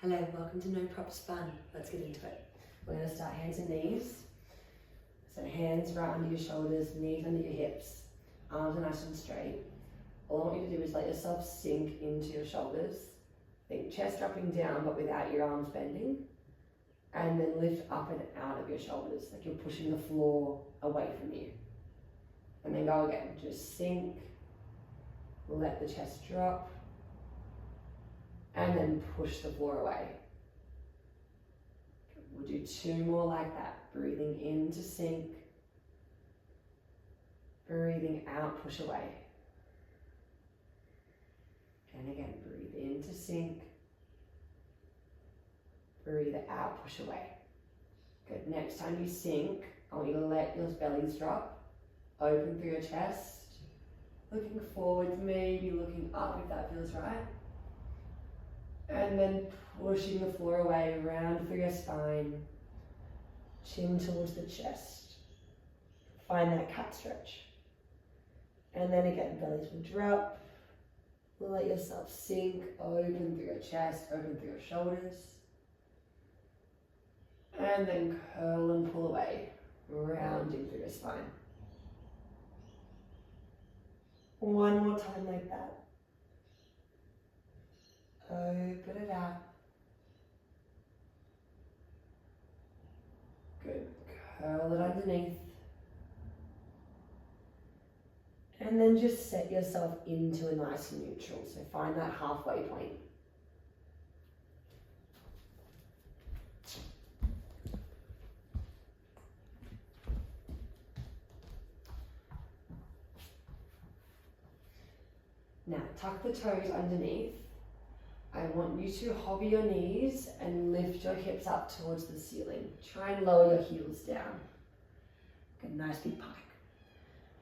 Hello, welcome to No Props Fun. Let's get into it. We're going to start hands and knees. So hands right under your shoulders, knees under your hips, arms are nice and straight. All I want you to do is let yourself sink into your shoulders. Think chest dropping down but without your arms bending. And then lift up and out of your shoulders, like you're pushing the floor away from you. And then go again, just sink, let the chest drop, and then push the floor away. We'll do two more like that. Breathing in to sink, breathing out, push away. And again, breathe in to sink, breathe out, push away. Good, next time you sink, I want you to let your bellies drop, open through your chest, looking forwards, maybe looking up if that feels right. And then pushing the floor away, round through your spine, chin towards the chest. Find that cat stretch. And then again, bellies will drop. Let yourself sink, open through your chest, open through your shoulders. And then curl and pull away, rounding through your spine. One more time like that. Open it out. Good. Curl it underneath. And then just set yourself into a nice neutral. So find that halfway point. Now tuck the toes underneath. I want you to hover your knees and lift your hips up towards the ceiling. Try and lower your heels down. Good, nice big pike.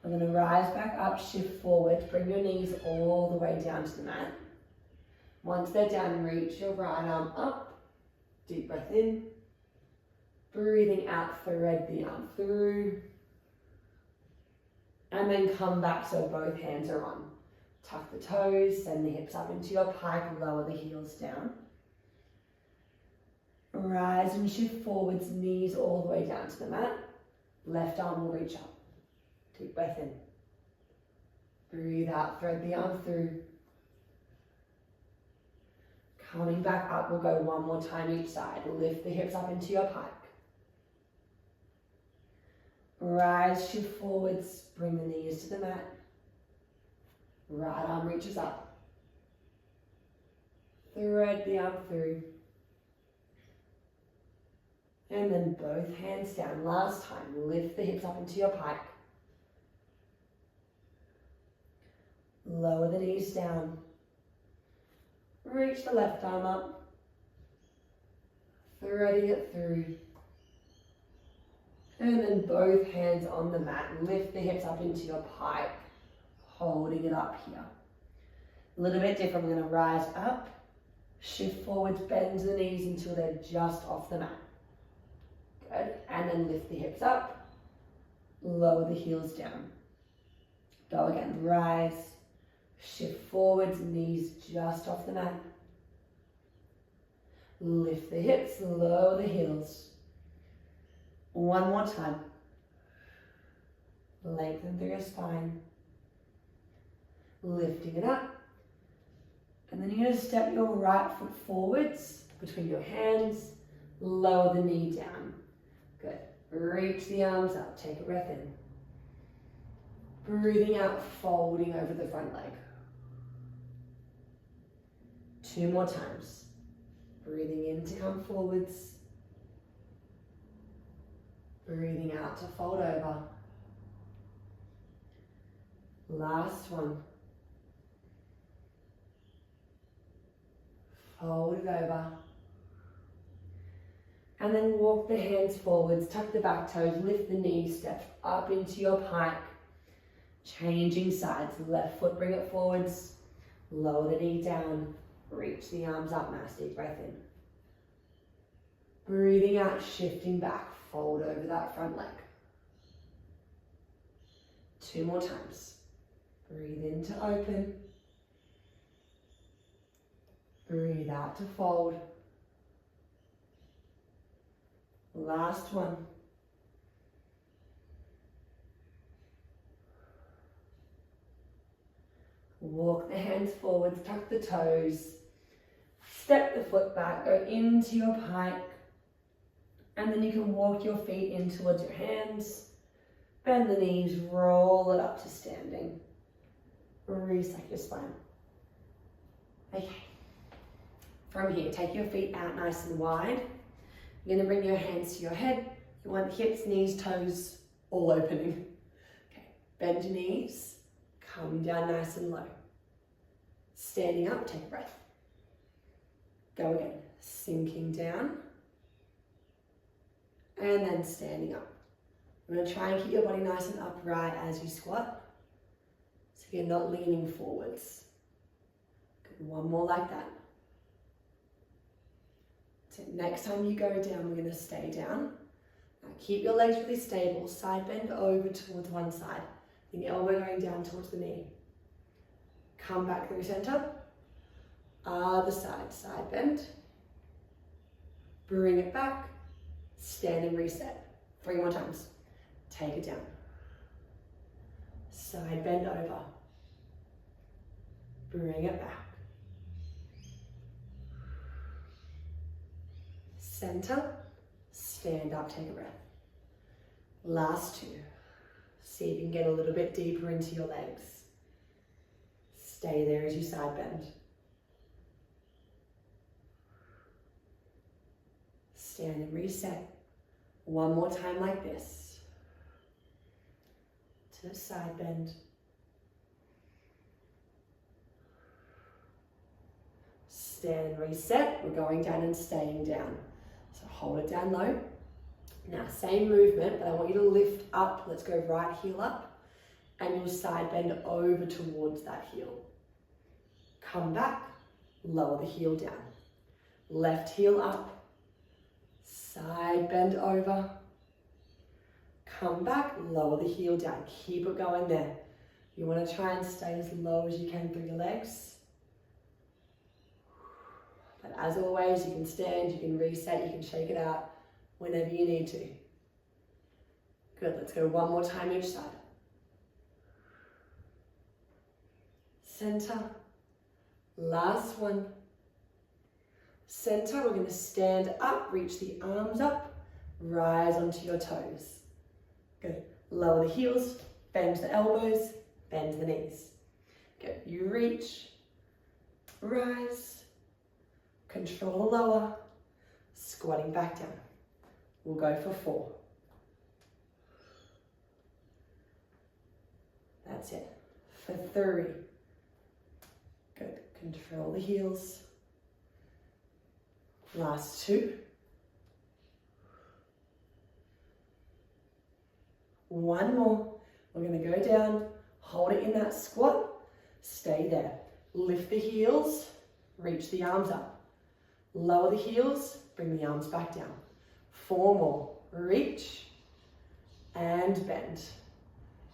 I'm going to rise back up, shift forward, bring your knees all the way down to the mat. Once they're down, reach your right arm up. Deep breath in. Breathing out, thread the arm through. And then come back so both hands are on. Tuck the toes, send the hips up into your pike, lower the heels down. Rise and shift forwards, knees all the way down to the mat. Left arm will reach up. Deep breath in. Breathe out, thread the arm through. Coming back up, we'll go one more time each side. Lift the hips up into your pike. Rise, shift forwards, bring the knees to the mat. Right arm reaches up. Thread the arm through. And then both hands down. Last time, lift the hips up into your pike. Lower the knees down. Reach the left arm up. Threading it through. And then both hands on the mat. Lift the hips up into your pike. Holding it up here. A little bit different. We're going to rise up, shift forwards, bend the knees until they're just off the mat. Good. And then lift the hips up, lower the heels down. Go again. Rise, shift forwards, knees just off the mat. Lift the hips, lower the heels. One more time. Lengthen through your spine. Lifting it up. And then you're going to step your right foot forwards between your hands, lower the knee down. Good. Reach the arms up, take a breath in. Breathing out, folding over the front leg. Two more times. Breathing in to come forwards. Breathing out to fold over. Last one. Fold it over. And then walk the hands forwards, tuck the back toes, lift the knees, step up into your pike. Changing sides, left foot, bring it forwards, lower the knee down, reach the arms up, nice deep breath in. Breathing out, shifting back, fold over that front leg. Two more times. Breathe in to open. Breathe out to fold. Last one. Walk the hands forwards, tuck the toes, step the foot back, go into your pike, and then you can walk your feet in towards your hands, bend the knees, roll it up to standing, reset your spine. Okay, from here, take your feet out nice and wide. You're going to bring your hands to your head. You want hips, knees, toes all opening. Okay, bend your knees. Come down nice and low. Standing up, take a breath. Go again. Sinking down. And then standing up. I'm going to try and keep your body nice and upright as you squat. So you're not leaning forwards. Good. One more like that. So next time you go down, we're going to stay down. Now keep your legs really stable. Side bend over towards one side. The elbow going down towards the knee. Come back through center. Other side, side bend. Bring it back. Stand and reset. 3 more times. Take it down. Side bend over. Bring it back. Center. Stand up, take a breath. Last 2. See if you can get a little bit deeper into your legs. Stay there as you side bend. Stand and reset. One more time like this. To the side bend. Stand and reset. We're going down and staying down. So hold it down low. Now, same movement, but I want you to lift up. Let's go right heel up, and you'll side bend over towards that heel. Come back, lower the heel down. Left heel up, side bend over. Come back, lower the heel down. Keep it going there. You want to try and stay as low as you can through your legs. But as always, you can stand, you can reset, you can shake it out whenever you need to. Good, let's go one more time each side. Center, last one. Center, we're going to stand up, reach the arms up, rise onto your toes. Good, lower the heels, bend the elbows, bend the knees. Good, you reach, rise, control the lower, squatting back down. We'll go for 4. That's it. For 3. Good. Control the heels. Last 2. 1 more. We're going to go down, hold it in that squat, stay there. Lift the heels, reach the arms up. Lower the heels, bring the arms back down. 4 more. Reach and bend.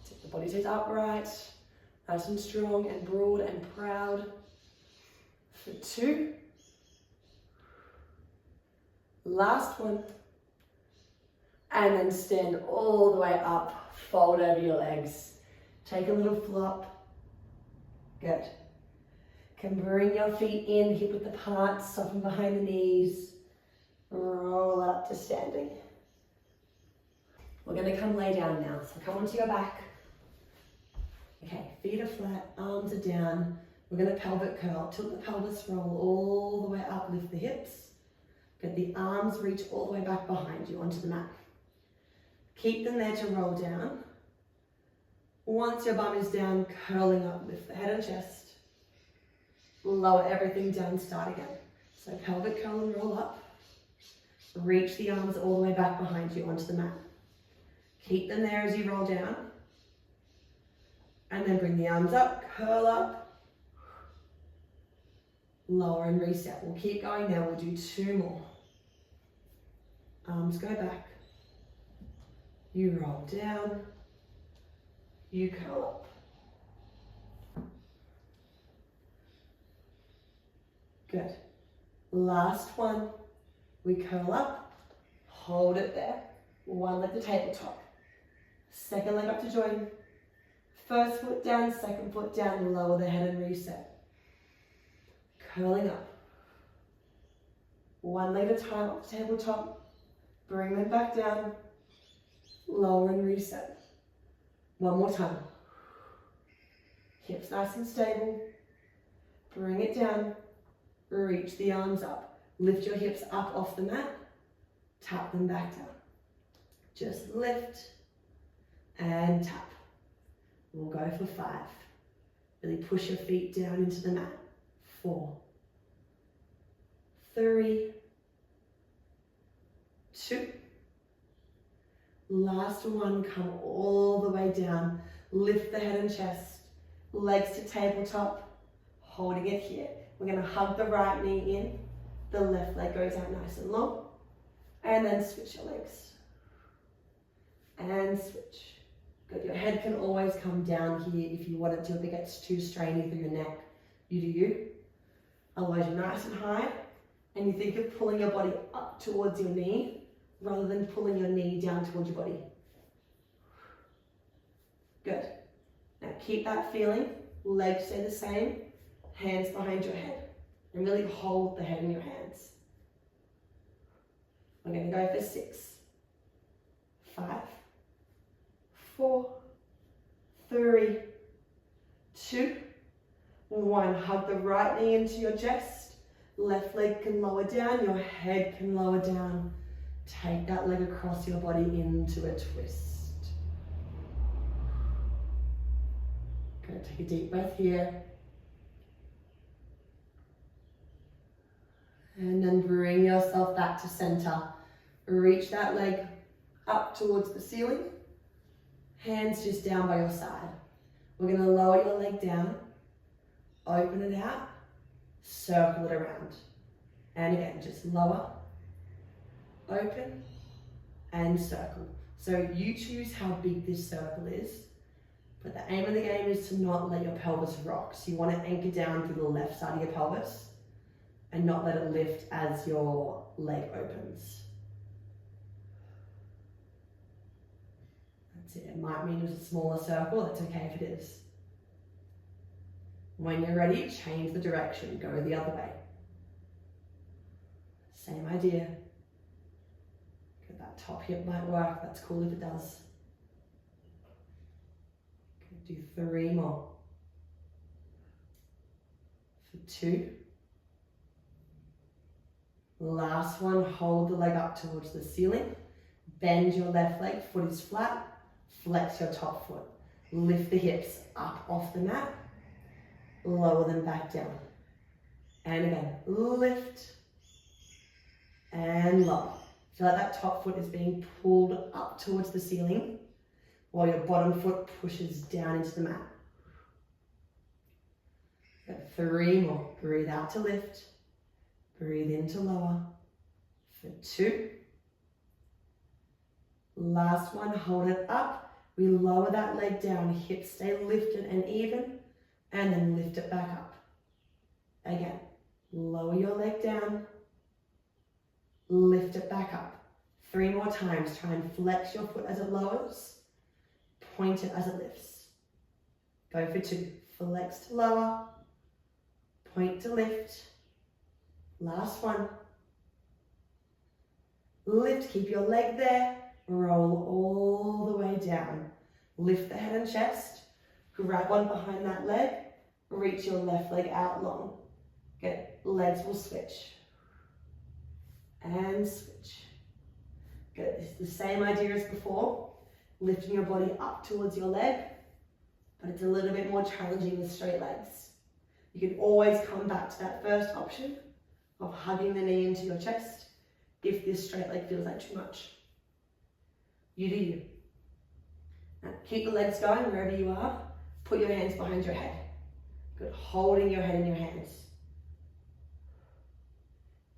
Tip the body stays upright, nice and strong and broad and proud. For 2. Last one. And then stand all the way up, fold over your legs. Take a little flop. Good. Can bring your feet in, hip width apart, soften behind the knees. Roll up to standing. We're going to come lay down now. So come onto your back. Okay, feet are flat, arms are down. We're going to pelvic curl. Tilt the pelvis, roll all the way up, lift the hips. Get the arms reach all the way back behind you onto the mat. Keep them there to roll down. Once your bum is down, curling up, lift the head and chest. Lower everything down, start again. So pelvic curl and roll up. Reach the arms all the way back behind you onto the mat. Keep them there as you roll down. And then bring the arms up, curl up. Lower and reset. We'll keep going now. We'll do 2 more. Arms go back. You roll down. You curl up. Good. Last one. We curl up, Hold it there. One leg to tabletop. Second leg up to join. First foot down, second foot down, lower the head and reset. Curling up. One leg at a time up to tabletop. Bring them back down. Lower and reset. One more time. Hips nice and stable. Bring it down. Reach the arms up. Lift your hips up off the mat. Tap them back down. Just lift and tap. We'll go for 5. Really push your feet down into the mat. 4, 3, 2. Last one, come all the way down. Lift the head and chest. Legs to tabletop. Holding it here. We're going to hug the right knee in. The left leg goes out nice and long. And then switch your legs. And switch. Good. Your head can always come down here if you want it to. If it gets too strainy through your neck, you do you. Otherwise, you're nice and high. And you think of pulling your body up towards your knee rather than pulling your knee down towards your body. Good. Now keep that feeling. Legs stay the same. Hands behind your head. And really hold the head in your hands. We're going to go for 6, 5, 4, 3, 2, 1. Hug the right knee into your chest. Left leg can lower down. Your head can lower down. Take that leg across your body into a twist. Good. Take a deep breath here. And then bring yourself back to center. Reach that leg up towards the ceiling. Hands just down by your side. We're going to lower your leg down. Open it out. Circle it around. And again, just lower, open, and circle. So you choose how big this circle is. But the aim of the game is to not let your pelvis rock. So you want to anchor down through the left side of your pelvis and not let it lift as your leg opens. That's it. It might mean it's a smaller circle. That's okay if it is. When you're ready, change the direction. Go the other way. Same idea. Good, that top hip might work. That's cool if it does. Do 3 more. For 2. Last one, hold the leg up towards the ceiling. Bend your left leg, foot is flat. Flex your top foot. Lift the hips up off the mat. Lower them back down. And again, lift and lower. Feel like that top foot is being pulled up towards the ceiling while your bottom foot pushes down into the mat. Got 3 more. Breathe out to lift. Breathe in to lower. For 2. Last one, hold it up. We lower that leg down. Hips stay lifted and even. And then lift it back up. Again, lower your leg down. Lift it back up. 3 more times. Try and flex your foot as it lowers. Point it as it lifts. Go for 2. Flex to lower. Point to lift. Last one. Lift, keep your leg there. Roll all the way down. Lift the head and chest. Grab one behind that leg. Reach your left leg out long. Good. Legs will switch. And switch. Good. It's the same idea as before. Lifting your body up towards your leg, but it's a little bit more challenging with straight legs. You can always come back to that first option of hugging the knee into your chest if this straight leg feels like too much. You do you. Now keep the legs going wherever you are. Put your hands behind your head. Good. Holding your head in your hands.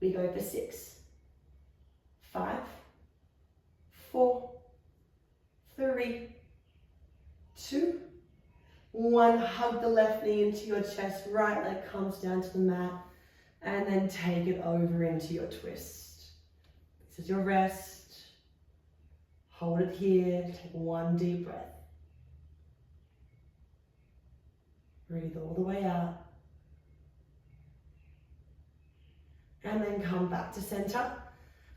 We go for 6, 5, 4, 3, 2, 1. Hug the left knee into your chest. Right leg comes down to the mat. And then take it over into your twist. This is your rest. Hold it here, take one deep breath. Breathe all the way out. And then come back to center.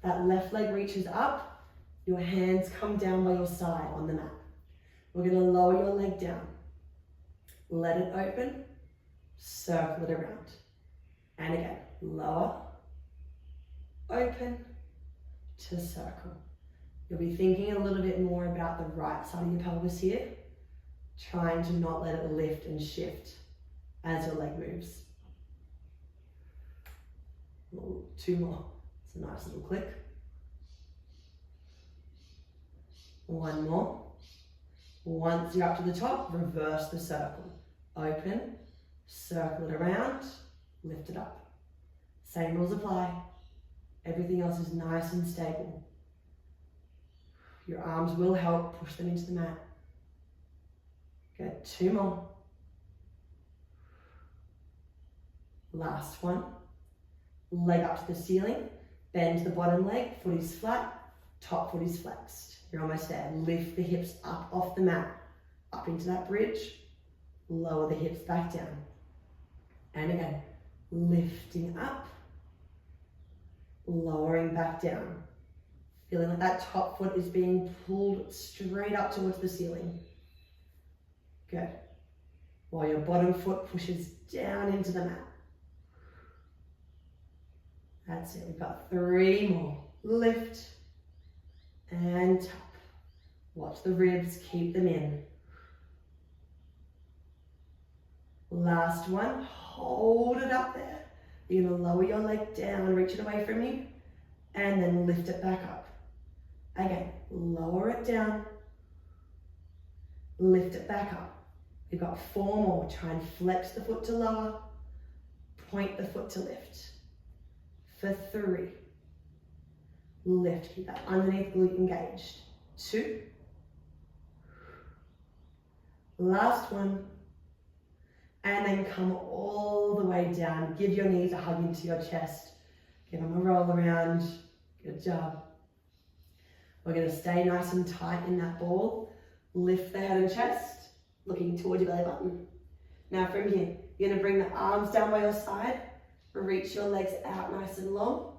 That left leg reaches up. Your hands come down by your side on the mat. We're going to lower your leg down. Let it open. Circle it around. And again, lower, open to circle. You'll be thinking a little bit more about the right side of your pelvis here, trying to not let it lift and shift as your leg moves. Two more. It's a nice little click. One more. Once you're up to the top, reverse the circle. Open, circle it around, lift it up. Same rules apply. Everything else is nice and stable. Your arms will help push them into the mat. Good, two more. Last one. Leg up to the ceiling, bend the bottom leg, foot is flat, top foot is flexed. You're almost there. Lift the hips up off the mat, up into that bridge, lower the hips back down. And again, lifting up, lowering back down. Feeling like that top foot is being pulled straight up towards the ceiling. Good. While your bottom foot pushes down into the mat. That's it, we've got three more. Lift and tap. Watch the ribs, keep them in. Last one, hold it up there. You're gonna lower your leg down, reach it away from you, and then lift it back up. Again, lower it down, lift it back up. You've got four more. Try and flex the foot to lower, point the foot to lift. For three, lift, keep that underneath glute engaged. Two, last one, and then come all the way down. Give your knees a hug into your chest. Give them a roll around. Good job. We're going to stay nice and tight in that ball. Lift the head and chest, looking towards your belly button. Now from here, you're going to bring the arms down by your side. Reach your legs out nice and long,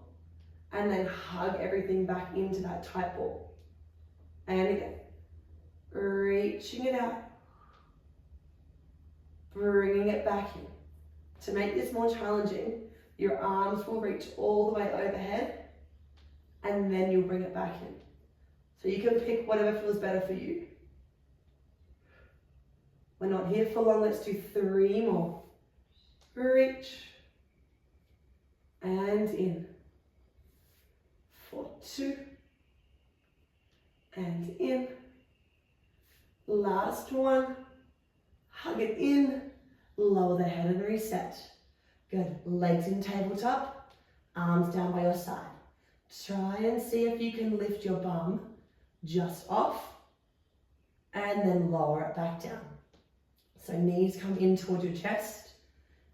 and then hug everything back into that tight ball. And again, reaching it out, bringing it back in. To make this more challenging, your arms will reach all the way overhead, and then you'll bring it back in. So you can pick whatever feels better for you. We're not here for long, let's do three more. Reach. And in. For two. And in. Last one. Hug it in. Lower the head and reset. Good. Legs in tabletop. Arms down by your side. Try and see if you can lift your bum just off. And then lower it back down. So knees come in towards your chest.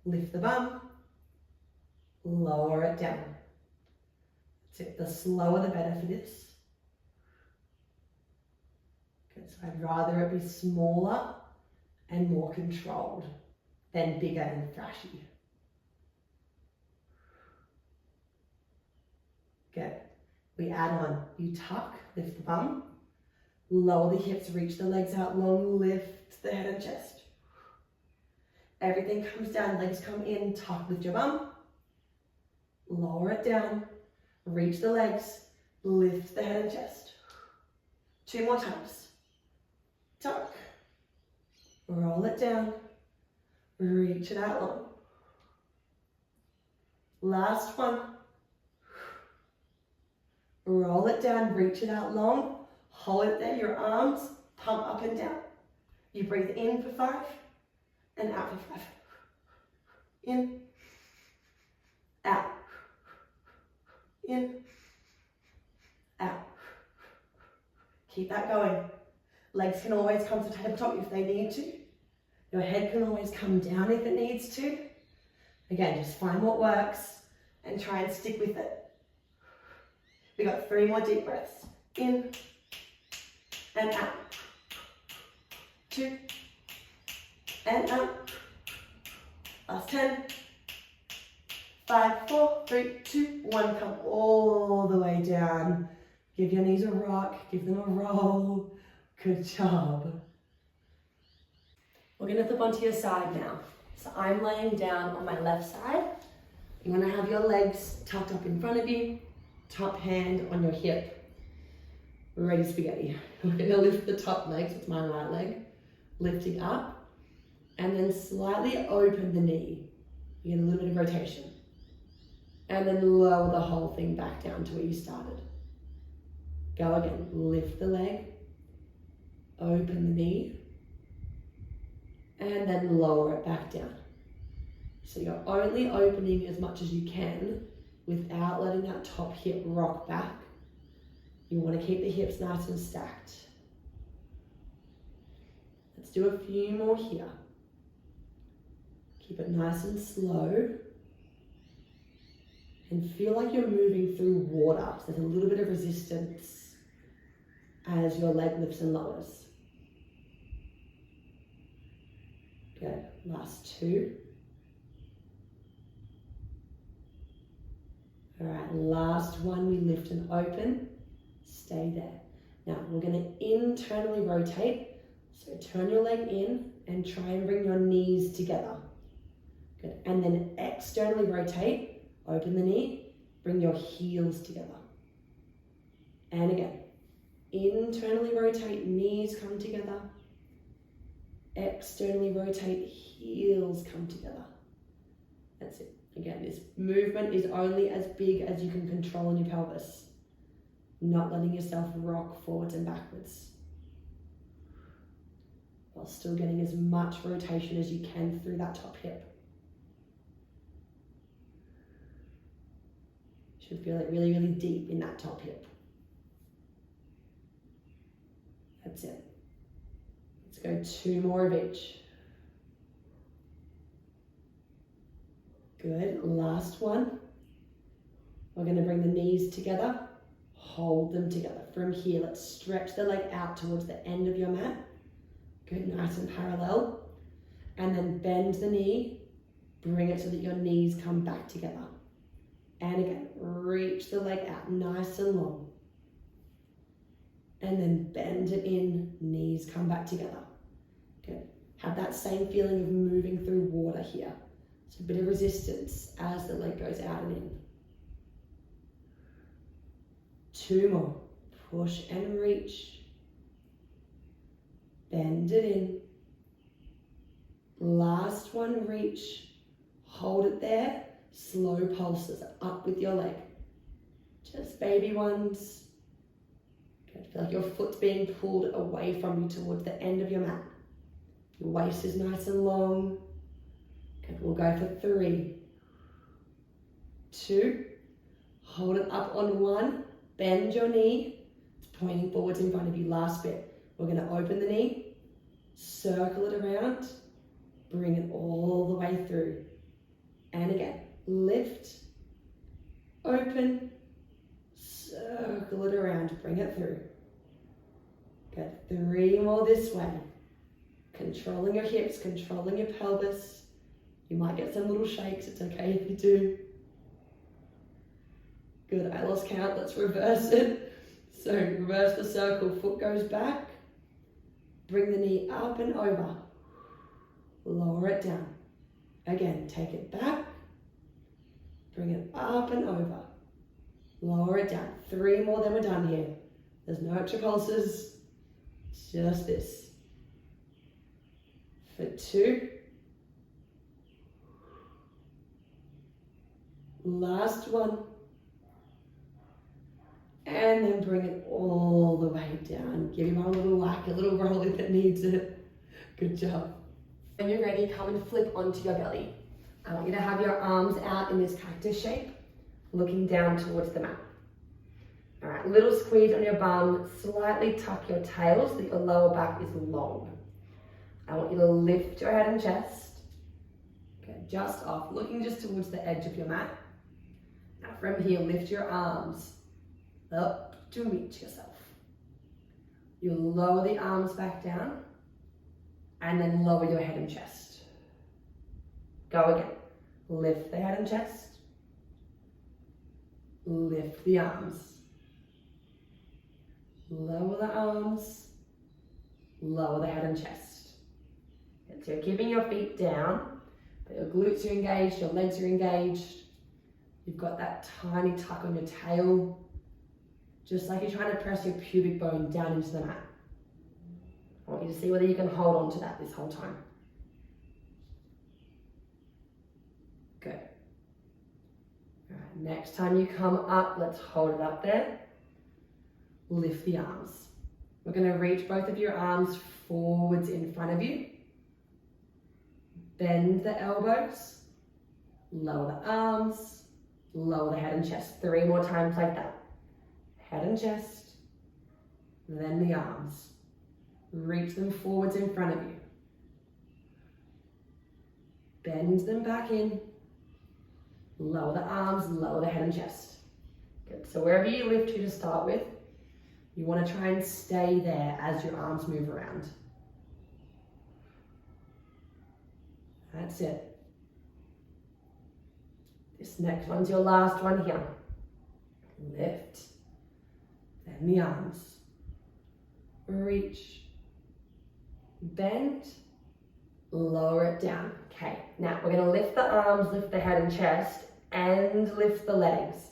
Lift the bum. Lower it down. That's it. The slower the better for this. Good. So I'd rather it be smaller and more controlled than bigger and thrashy. Good. We add on. You tuck, lift the bum, lower the hips, reach the legs out long, lift the head and chest. Everything comes down, legs come in, tuck, lift your bum. Lower it down, reach the legs, lift the head and chest. Two more times. Tuck, roll it down, reach it out long. Last one. Roll it down, reach it out long. Hold it there, your arms pump up and down. You breathe in for 5 and out for 5. In, out. In, out. Keep that going. Legs can always come to tabletop if they need to. Your head can always come down if it needs to. Again, just find what works and try and stick with it. We got 3 more deep breaths. In, and out. 2, and out. Last 10. 5, 4, 3, 2, 1. Come all the way down. Give your knees a rock, give them a roll. Good job. We're gonna flip onto your side now. So I'm laying down on my left side. You wanna have your legs tucked up in front of you, top hand on your hip. Ready spaghetti. We're gonna lift the top leg, so it's my right leg, lifting up, and then slightly open the knee. You get a little bit of rotation. And then lower the whole thing back down to where you started. Go again, lift the leg, open the knee, and then lower it back down. So you're only opening as much as you can without letting that top hip rock back. You want to keep the hips nice and stacked. Let's do a few more here. Keep it nice and slow. And feel like you're moving through water. So there's a little bit of resistance as your leg lifts and lowers. Good. Last 2. All right, last one, we lift and open. Stay there. Now we're going to internally rotate. So turn your leg in and try and bring your knees together. Good. And then externally rotate. Open the knee, bring your heels together. And again, internally rotate, knees come together. Externally rotate, heels come together. That's it. Again, this movement is only as big as you can control in your pelvis. Not letting yourself rock forwards and backwards. While still getting as much rotation as you can through that top hip. Should feel it really, really deep in that top hip. That's it. Let's go 2 more of each. Good, last one. We're gonna bring the knees together, hold them together. From here, let's stretch the leg out towards the end of your mat. Good, nice and parallel. And then bend the knee, bring it so that your knees come back together. And again, reach the leg out nice and long. And then bend it in, knees come back together. Good. Have that same feeling of moving through water here. So a bit of resistance as the leg goes out and in. 2 more. Push and reach. Bend it in. Last one, reach. Hold it there. Slow pulses up with your leg. Just baby ones. Good. Feel like your foot's being pulled away from you towards the end of your mat. Your waist is nice and long. Good. We'll go for 3, 2. Hold it up on 1. Bend your knee. It's pointing forwards in front of you. Last bit. We're going to open the knee. Circle it around. Bring it all the way through. And again. Lift, open, circle it around, bring it through. Good, 3 more this way. Controlling your hips, controlling your pelvis. You might get some little shakes, it's okay if you do. Good, I lost count, let's reverse it. So reverse the circle, foot goes back. Bring the knee up and over. Lower it down. Again, take it back. Bring it up and over. Lower it down. 3 more, then we're done here. There's no extra pulses. Just this. For 2. Last one. And then bring it all the way down. Give your arm a little whack, a little roll if it needs it. Good job. When you're ready, come and flip onto your belly. I want you to have your arms out in this cactus shape, looking down towards the mat. All right, little squeeze on your bum, slightly tuck your tail so that your lower back is long. I want you to lift your head and chest. Okay, just off, looking just towards the edge of your mat. Now from here, lift your arms up to reach yourself. You lower the arms back down and then lower your head and chest. Go again. Lift the head and chest. Lift the arms. Lower the arms. Lower the head and chest. And so you're keeping your feet down, but your glutes are engaged, your legs are engaged. You've got that tiny tuck on your tail, just like you're trying to press your pubic bone down into the mat. I want you to see whether you can hold on to that this whole time. Good. All right, next time you come up, let's hold it up there. Lift the arms. We're going to reach both of your arms forwards in front of you. Bend the elbows. Lower the arms. Lower the head and chest. 3 more times like that. Head and chest. Then the arms. Reach them forwards in front of you. Bend them back in. Lower the arms, lower the head and chest. Good. So wherever you lift to start with, you want to try and stay there as your arms move around. That's it. This next one's your last one here. Lift. Then the arms. Reach. Bend. Lower it down. Okay, now we're going to lift the arms, lift the head and chest, and lift the legs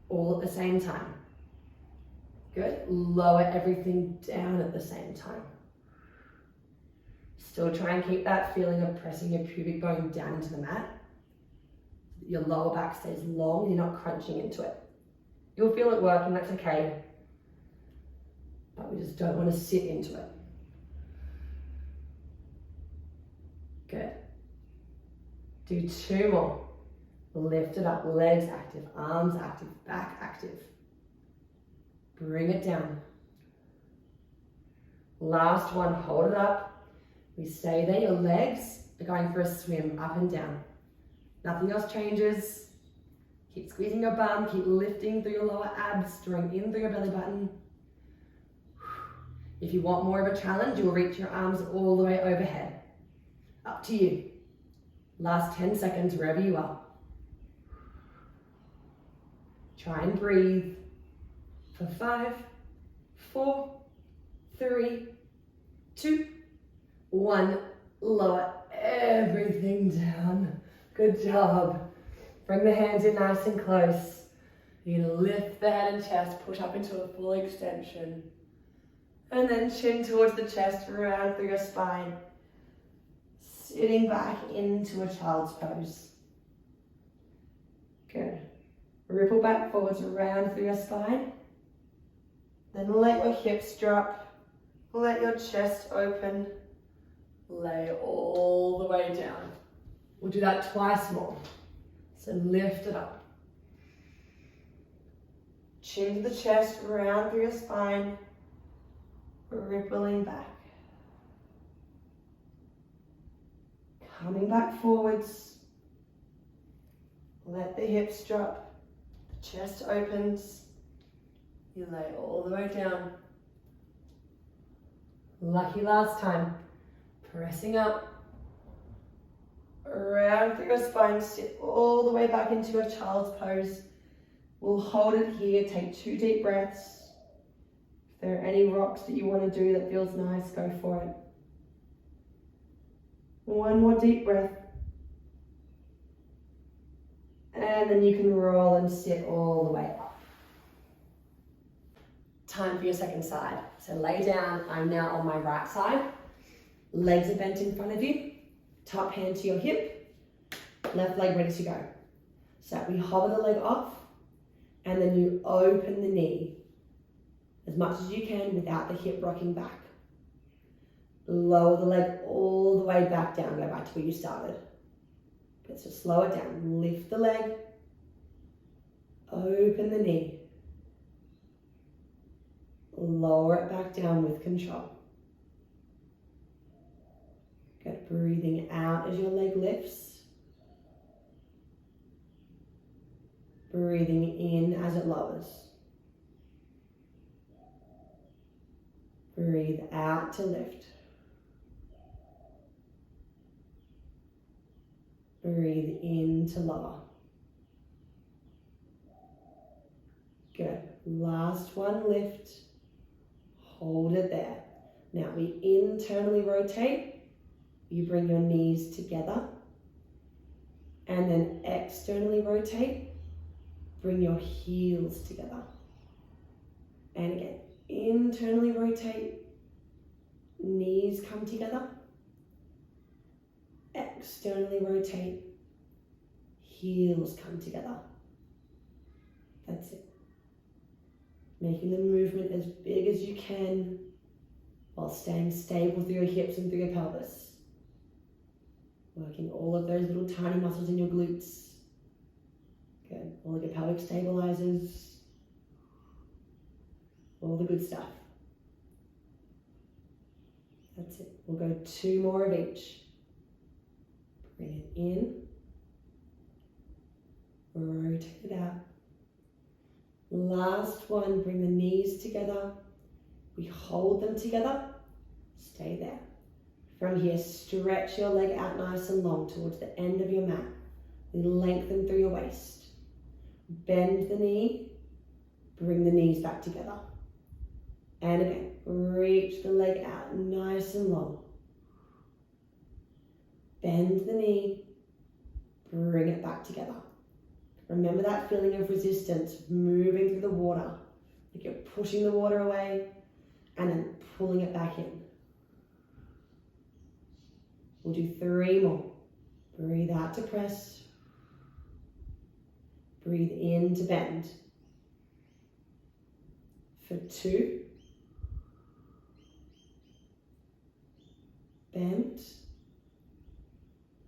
all at the same time. Good. Lower everything down at the same time. Still try and keep that feeling of pressing your pubic bone down into the mat. Your lower back stays long, you're not crunching into it. You'll feel it working, that's okay. But we just don't want to sit into it. Good. Do 2 more. Lift it up, legs active, arms active, back active. Bring it down. Last one, hold it up. We stay there, your legs are going for a swim up and down. Nothing else changes. Keep squeezing your bum, keep lifting through your lower abs, drawing in through your belly button. If you want more of a challenge, you'll reach your arms all the way overhead. Up to you. Last 10 seconds, wherever you are. Try and breathe for 5, 4, 3, 2, 1. Lower everything down. Good job. Bring the hands in nice and close. You're going to lift the head and chest, push up into a full extension. And then chin towards the chest, round through your spine. Sitting back into a child's pose. Good. Ripple back forwards, round through your spine. Then let your hips drop. Let your chest open. Lay all the way down. We'll do that twice more. So lift it up. Chin to the chest, round through your spine. Rippling back. Coming back forwards. Let the hips drop. The chest opens. You lay all the way down. Lucky last time. Pressing up. Around through your spine. Sit all the way back into a child's pose. We'll hold it here. Take 2 deep breaths. If there are any rocks that you want to do that feels nice, go for it. 1 more deep breath. And then you can roll and sit all the way up. Time for your second side. So lay down. I'm now on my right side. Legs are bent in front of you. Top hand to your hip. Left leg ready to go. So we hover the leg off and then you open the knee as much as you can without the hip rocking back. Lower the leg all the way back down. Go back to where you started. Let's just slow it down. Lift the leg. Open the knee. Lower it back down with control. Good. Breathing out as your leg lifts. Breathing in as it lowers. Breathe out to lift. Breathe in to lower. Good. Last one, lift. Hold it there. Now we internally rotate. You bring your knees together. And then externally rotate. Bring your heels together. And again, internally rotate. Knees come together. Externally rotate. Heels come together. That's it. Making the movement as big as you can while staying stable through your hips and through your pelvis. Working all of those little tiny muscles in your glutes. Good. All of your pelvic stabilizers. All the good stuff. That's it. We'll go 2 more of each. Bring it in. Rotate it out. Last one, bring the knees together. We hold them together. Stay there. From here, stretch your leg out nice and long towards the end of your mat. Lengthen through your waist. Bend the knee. Bring the knees back together. And again, reach the leg out nice and long. Bend the knee. Bring it back together. Remember that feeling of resistance moving through the water. Like you're pushing the water away and then pulling it back in. We'll do 3 more. Breathe out to press. Breathe in to bend. For 2. Bend.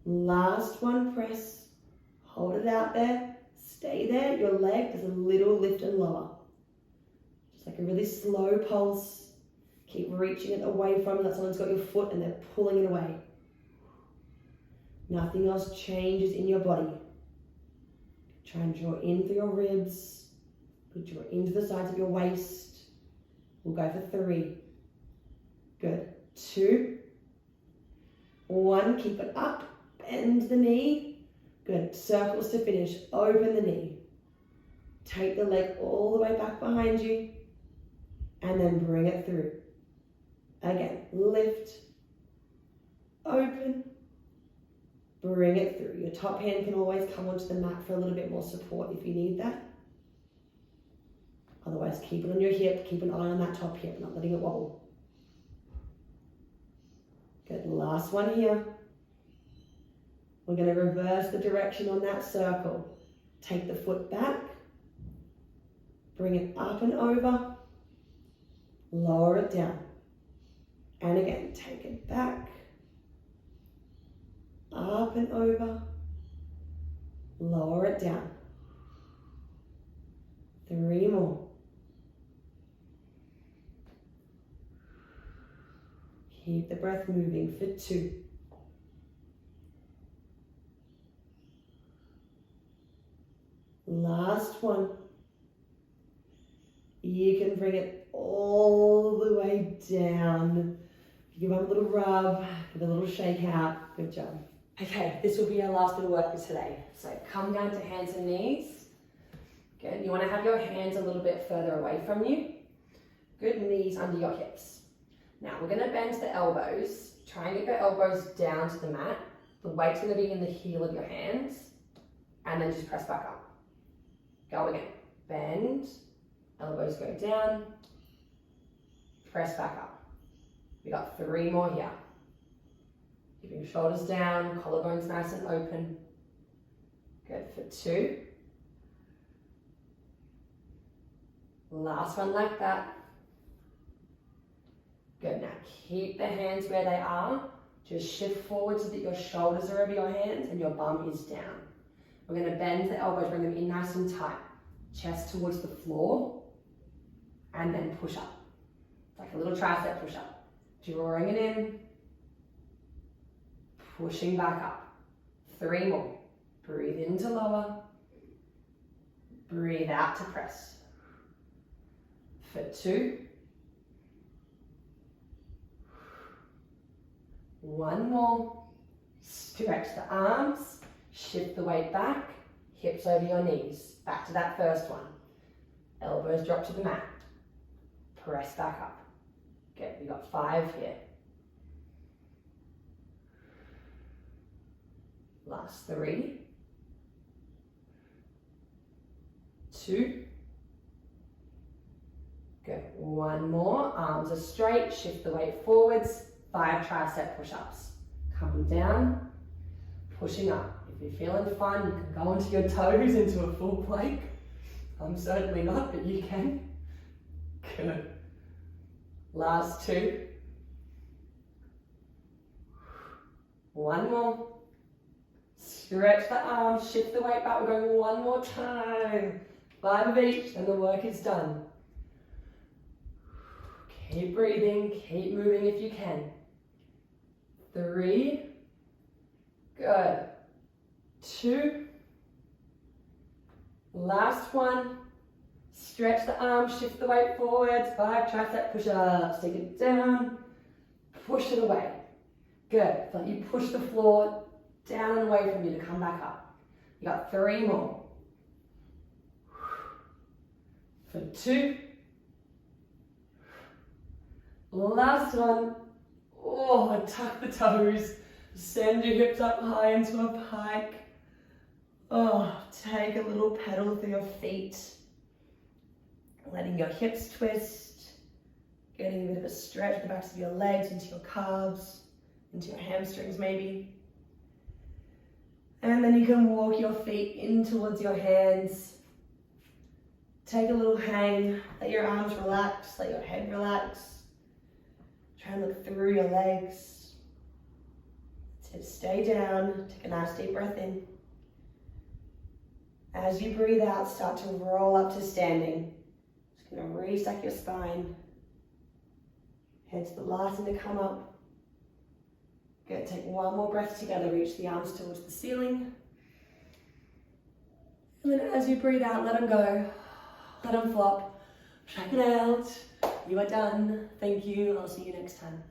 Last one, press. Hold it out there. Stay there. Your leg does a little lift and lower. Just like a really slow pulse. Keep reaching it away from you. Like someone's got your foot and they're pulling it away. Nothing else changes in your body. Try and draw in through your ribs. Good. Draw into the sides of your waist. We'll go for 3. Good. 2. 1. Keep it up. Bend the knee. Good. Circles to finish. Open the knee. Take the leg all the way back behind you. And then bring it through. Again. Lift. Open. Bring it through. Your top hand can always come onto the mat for a little bit more support if you need that. Otherwise, keep it on your hip. Keep an eye on that top hip, not letting it wobble. Good. Last one here. We're going to reverse the direction on that circle. Take the foot back. Bring it up and over. Lower it down. And again, take it back. Up and over. Lower it down. 3 more. Keep the breath moving for 2. Last one. You can bring it all the way down. Give them a little rub, give a little shake out. Good job. Okay, this will be our last bit of work for today. So come down to hands and knees. Good. You want to have your hands a little bit further away from you. Good. Knees under your hips. Now we're going to bend the elbows. Try and get your elbows down to the mat. The weight's going to be in the heel of your hands. And then just press back up. Go again. Bend. Elbows go down. Press back up. We got 3 more here. Keeping shoulders down, collarbones nice and open. Good for 2. Last one like that. Good. Now keep the hands where they are. Just shift forward so that your shoulders are over your hands and your bum is down. We're going to bend the elbows, bring them in nice and tight. Chest towards the floor. And then push up. It's like a little tricep push up. Drawing it in. Pushing back up. 3 more. Breathe in to lower. Breathe out to press. For 2. One more. Stretch the arms, shift the weight back, hips over your knees. Back to that first one. Elbows drop to the mat. Press back up. Good, we got 5 here. Last 3. 2. Good, one more. Arms are straight, shift the weight forwards. 5 tricep push-ups. Coming down, pushing up. If you're feeling fun, you can go onto your toes into a full plank. I'm certainly not, but you can. Good. Last 2. One more. Stretch the arms, shift the weight back. We're going one more time. 5 of each, and the work is done. Keep breathing, keep moving if you can. 3. Good. 2. Last one. Stretch the arms, shift the weight forwards. 5 tricep push-ups. Take it down. Push it away. Good. It's like you push the floor down and away from you to come back up. You got 3 more. For 2. Last one. Oh, tuck the toes. Send your hips up high into a pike. Oh, take a little pedal through your feet. Letting your hips twist. Getting a bit of a stretch at the backs of your legs, into your calves, into your hamstrings maybe. And then you can walk your feet in towards your hands. Take a little hang. Let your arms relax. Let your head relax. Try and look through your legs. So stay down. Take a nice deep breath in. As you breathe out, start to roll up to standing. Just going to restack your spine. Head to the last one to come up. Good. Take one more breath together. Reach the arms towards the ceiling. And then as you breathe out, let them go. Let them flop. Check it out. You are done. Thank you. I'll see you next time.